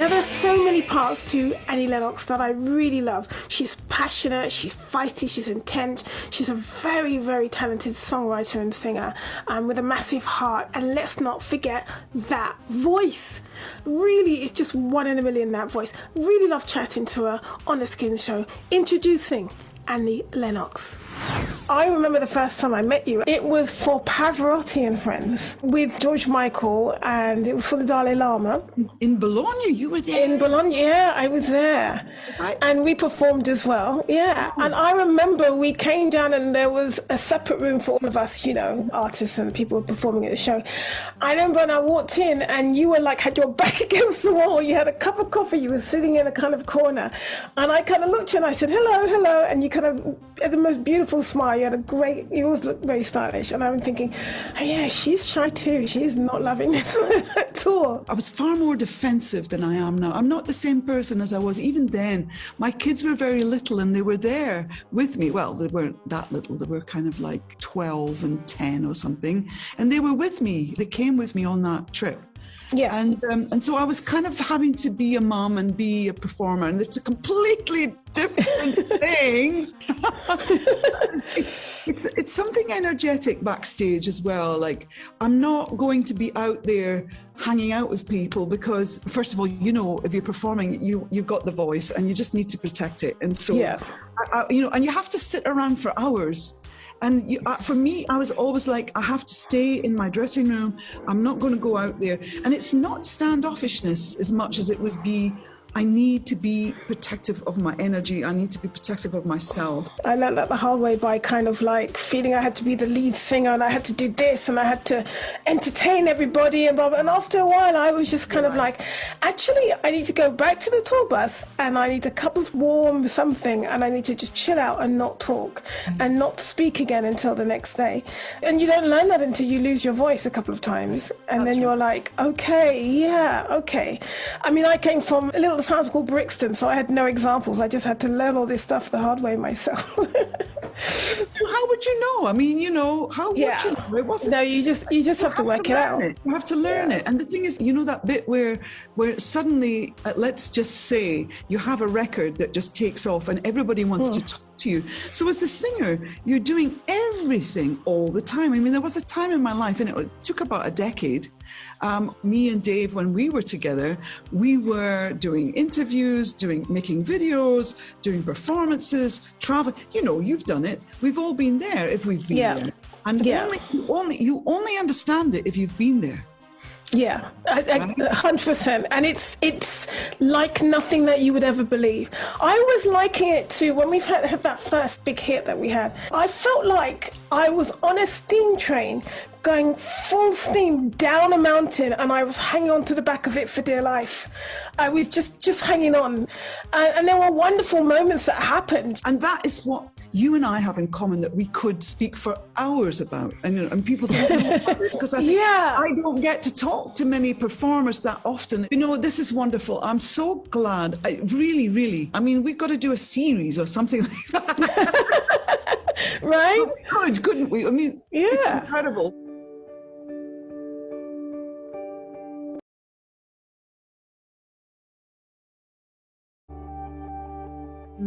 Now, there's so many parts to Annie Lennox that I really love. She's passionate, she's feisty, she's intense. She's a very, very talented songwriter and singer, with a massive heart. And let's not forget that voice. Really, it's just one in a million, that voice. Really love chatting to her on the Skin Show. Introducing Annie Lennox. I remember the first time I met you. It was for Pavarotti and Friends with George Michael, and it was for the Dalai Lama. In Bologna, you were there? In Bologna, yeah, I was there. And we performed as well, yeah. And I remember we came down and there was a separate room for all of us, you know, artists and people performing at the show. I remember when I walked in and you were like, had your back against the wall, you had a cup of coffee, you were sitting in a kind of corner. And I kind of looked at you and I said, hello, hello. And you kind of had the most beautiful smile. You had a great, you always looked very stylish. And I'm thinking, oh yeah, she's shy too. She's not loving this at all. I was far more defensive than I am now. I'm not the same person as I was even then. My kids were very little and they were there with me. Well, they weren't that little. They were kind of like 12 and 10 or something. And they were with me. They came with me on that trip. Yeah. And so I was kind of having to be a mom and be a performer, and it's a completely different things. It's something energetic backstage as well. Like, I'm not going to be out there hanging out with people because, first of all, you know, if you're performing, you've got the voice and you just need to protect it. And so, yeah. You know, and you have to sit around for hours. And for me, I was always like, I have to stay in my dressing room. I'm not going to go out there. And it's not standoffishness as much as it was I need to be protective of my energy. I need to be protective of myself. I learned that the hard way by kind of like feeling I had to be the lead singer and I had to do this and I had to entertain everybody and blah, blah. And after a while, I was just kind of like, actually, I need to go back to the tour bus and I need a cup of warm something and I need to just chill out and not talk and not speak again until the next day. And you don't learn that until you lose your voice a couple of times. And then you're like, okay, yeah, okay. I mean, I came from a little town called Brixton, so I had no examples. I just had to learn all this stuff the hard way myself. How would you know? I mean, you know, how would you know? It wasn't. No, you just have to work it out. You have to learn it. And the thing is, you know, that bit where suddenly, let's just say, you have a record that just takes off and everybody wants to talk to you. So as the singer, you're doing everything all the time. I mean, there was a time in my life, and it took about a decade. Me and Dave, when we were together, we were doing interviews, making videos, doing performances, traveling. You know, you've done it. We've all been there if we've been there. And you only understand it if you've been there. Yeah, 100%. And it's like nothing that you would ever believe. I was liking it too when we've had that first big hit that we had. I felt like I was on a steam train going full steam down a mountain and I was hanging on to the back of it for dear life. I was just hanging on. And there were wonderful moments that happened. And that is what you and I have in common, that we could speak for hours about. And people don't know about it, because I think I don't get to talk to many performers that often. You know, this is wonderful. I'm so glad. Really, I mean, we've got to do a series or something like that. Right? Couldn't we? I mean, it's incredible.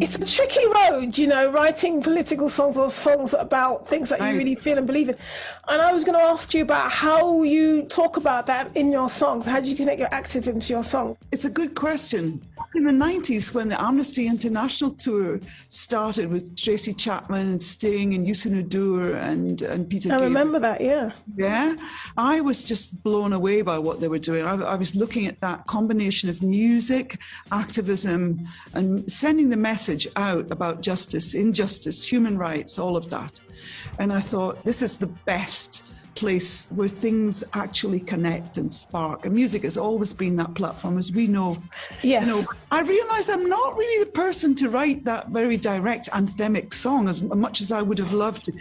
It's a tricky road, you know, writing political songs or songs about things that you really feel and believe in. And I was going to ask you about how you talk about that in your songs. How do you connect your activism to your songs? It's a good question. In the 90s, when the Amnesty International tour started with Tracy Chapman and Sting and Youssou N'Dour and Peter Gabriel. I remember that, yeah. Yeah, I was just blown away by what they were doing. I was looking at that combination of music, activism, and sending the message out about justice, injustice, human rights, all of that. And I thought, this is the best place where things actually connect and spark. And music has always been that platform, as we know. Yes. You know, I realised I'm not really the person to write that very direct anthemic song as much as I would have loved to.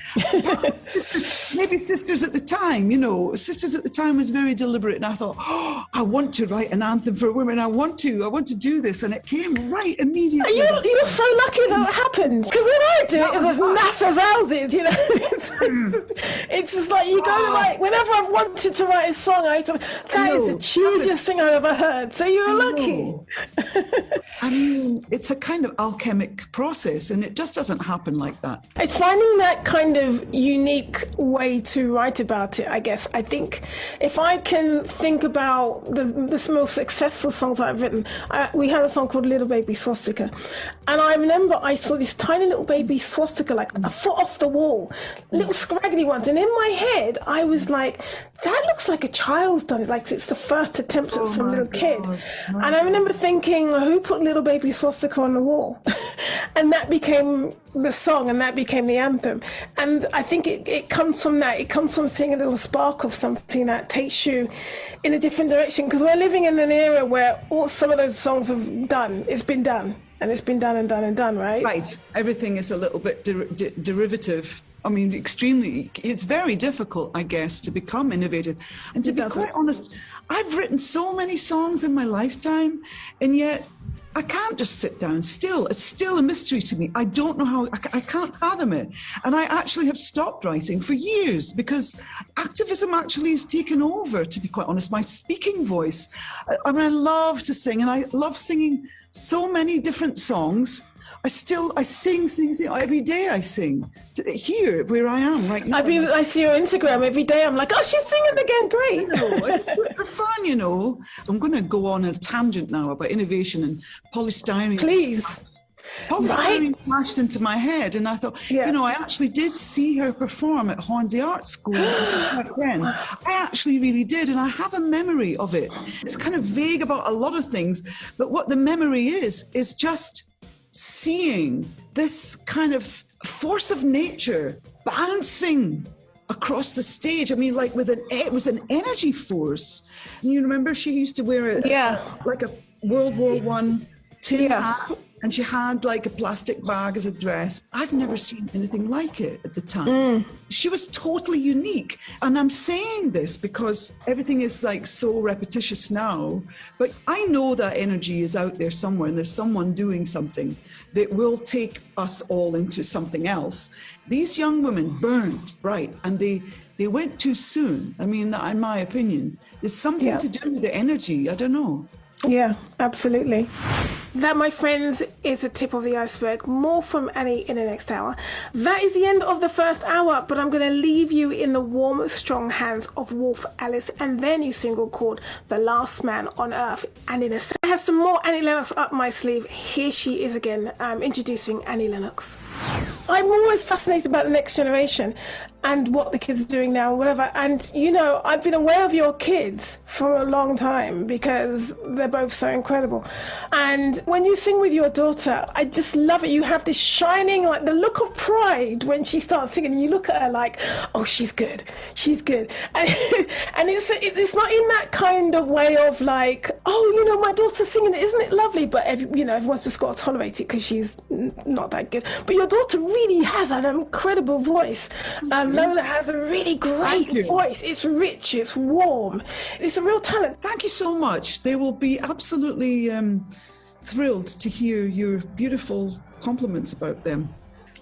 Maybe Sisters at the time, you know. Sisters at the time was very deliberate, and I thought, oh, I want to write an anthem for women. I want to do this, and it came right immediately. You're so lucky that happened, because when I do it, it's as naff as houses, you know. It's just like you go whenever I've wanted to write a song, I thought, that is the cheesiest thing I've ever heard. So you're lucky. I mean, it's a kind of alchemic process, and it just doesn't happen like that. It's finding that kind of unique way to write about it, I guess. I think if I can think about the most successful songs that I've written, we had a song called Little Baby Swastika. And I remember I saw this tiny little baby swastika, like a foot off the wall, little scraggly ones. And in my head, I was like, that looks like a child's done it, like it's the first attempt at some little kid. And I remember thinking, who put Little Baby Swastika on the wall? And that became the song, and that became the anthem. And I think it comes from that. It comes from seeing a little spark of something that takes you in a different direction, because we're living in an era where some of those songs have done. It's been done, and it's been done and done and done, right? Right. Everything is a little bit derivative. I mean, extremely, it's very difficult, I guess, to become innovative. And to be quite honest, I've written so many songs in my lifetime, and yet I can't just sit down still. It's still a mystery to me. I don't know how, I can't fathom it. And I actually have stopped writing for years because activism actually has taken over, to be quite honest, my speaking voice. I mean, I love to sing, and I love singing so many different songs. I sing every day. I sing here where I am right now. I see your Instagram every day. I'm like, oh, she's singing again. Great. It's for fun, you know. I'm going to go on a tangent now about innovation and polystyrene. Please. Polystyrene flashed into my head, and I thought, you know, I actually did see her perform at Hornsey Art School back then. I actually really did, and I have a memory of it. It's kind of vague about a lot of things, but what the memory is just seeing this kind of force of nature bouncing across the stage. I mean, like it was an energy force. And you remember she used to wear like a World War I tin hat, and she had like a plastic bag as a dress. I've never seen anything like it at the time. She was totally unique. And I'm saying this because everything is like so repetitious now, but I know that energy is out there somewhere, and there's someone doing something that will take us all into something else. These young women burned bright, and they went too soon. I mean, in my opinion, it's something to do with the energy. I don't know. Yeah, absolutely. That, my friends, is the tip of the iceberg. More from Annie in the next hour. That is the end of the first hour, but I'm going to leave you in the warm, strong hands of Wolf Alice and their new single called The Last Man on Earth. And in a second, I have some more Annie Lennox up my sleeve. Here she is again, introducing Annie Lennox. I'm always fascinated about the next generation and what the kids are doing now, whatever. And, you know, I've been aware of your kids for a long time because they're both so incredible. And when you sing with your daughter, I just love it. You have this shining, like the look of pride when she starts singing. And you look at her like, oh, she's good. She's good. And it's not in that kind of way of like, oh, you know, my daughter's singing, isn't it lovely? But, everyone's just got to tolerate it because she's not that good. But your daughter really has an incredible voice. Lola has a really great voice. It's rich, it's warm. It's a real talent. Thank you so much. They will be absolutely thrilled to hear your beautiful compliments about them.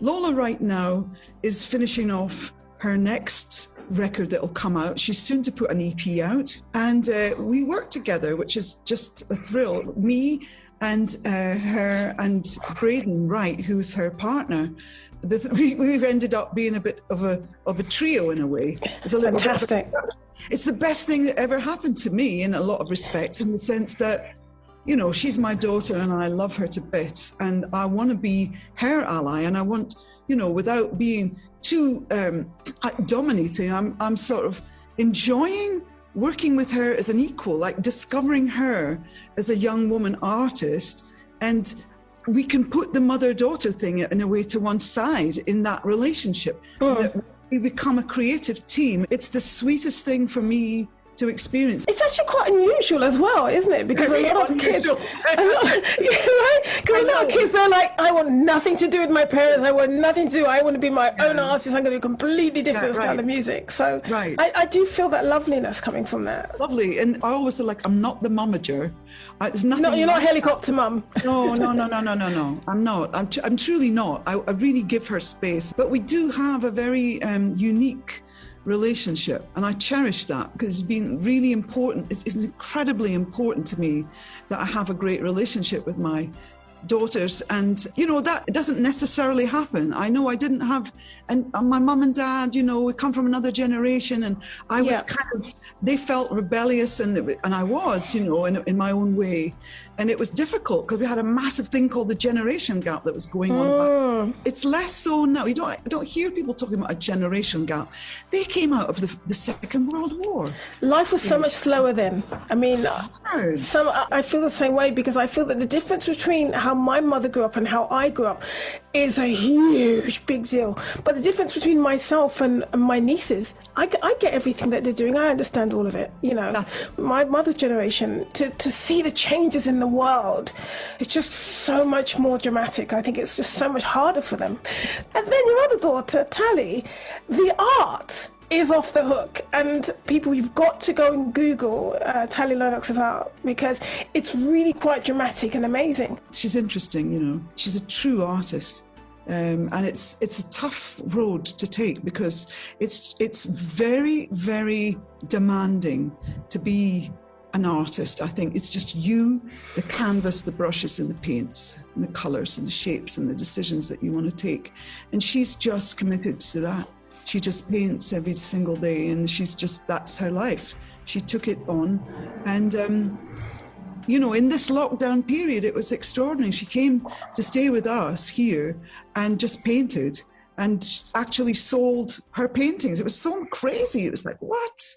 Lola right now is finishing off her next record that will come out. She's soon to put an EP out. And we work together, which is just a thrill. Me and her and Braden Wright, who's her partner. We've ended up being a bit of a trio in a way. It's a fantastic. It's the best thing that ever happened to me in a lot of respects, in the sense that, you know, she's my daughter and I love her to bits, and I want to be her ally, and I want, you know, without being too dominating, I'm sort of enjoying working with her as an equal, like discovering her as a young woman artist, and we can put the mother-daughter thing in a way to one side in that relationship. That we become a creative team. It's the sweetest thing for me to experience. It's actually quite unusual as well, isn't it? Because a lot of kids, they're like, I want nothing to do with my parents. I want nothing to do. I want to be my own artist. I'm going to do a completely different style of music. So I do feel that loveliness coming from that. Lovely. And I always say, like, I'm not the momager. It's nothing. No, you're not helicopter mum. No. I'm not. I'm truly not. I really give her space. But we do have a very unique relationship, and I cherish that because it's been really important. It's incredibly important to me that I have a great relationship with my daughters, and that doesn't necessarily happen. I know I didn't have, and my mum and dad, we come from another generation, and I was they felt rebellious, and I was, in my own way, and it was difficult because we had a massive thing called the generation gap that was going on. It's less so now. You don't hear people talking about a generation gap. They came out of the Second World War. Life was so much slower then. I mean, I feel the same way, because I feel that the difference between how my mother grew up and how I grew up is a huge, big deal. But the difference between myself and my nieces, I get everything that they're doing. I understand all of it. My mother's generation, to see the changes in the world, it's just so much more dramatic. I think it's just so much harder for them. And then your other daughter, Tally, the art is off the hook, and people, you've got to go and Google Tally Lennox's art, because it's really quite dramatic and amazing. She's interesting, she's a true artist, and it's a tough road to take, because it's very, very demanding to be an artist. I think it's just you, the canvas, the brushes and the paints and the colours and the shapes and the decisions that you want to take, and she's just committed to that. She just paints every single day, and that's her life. She took it on. And, in this lockdown period, it was extraordinary. She came to stay with us here and just painted and actually sold her paintings. It was so crazy. It was like, what?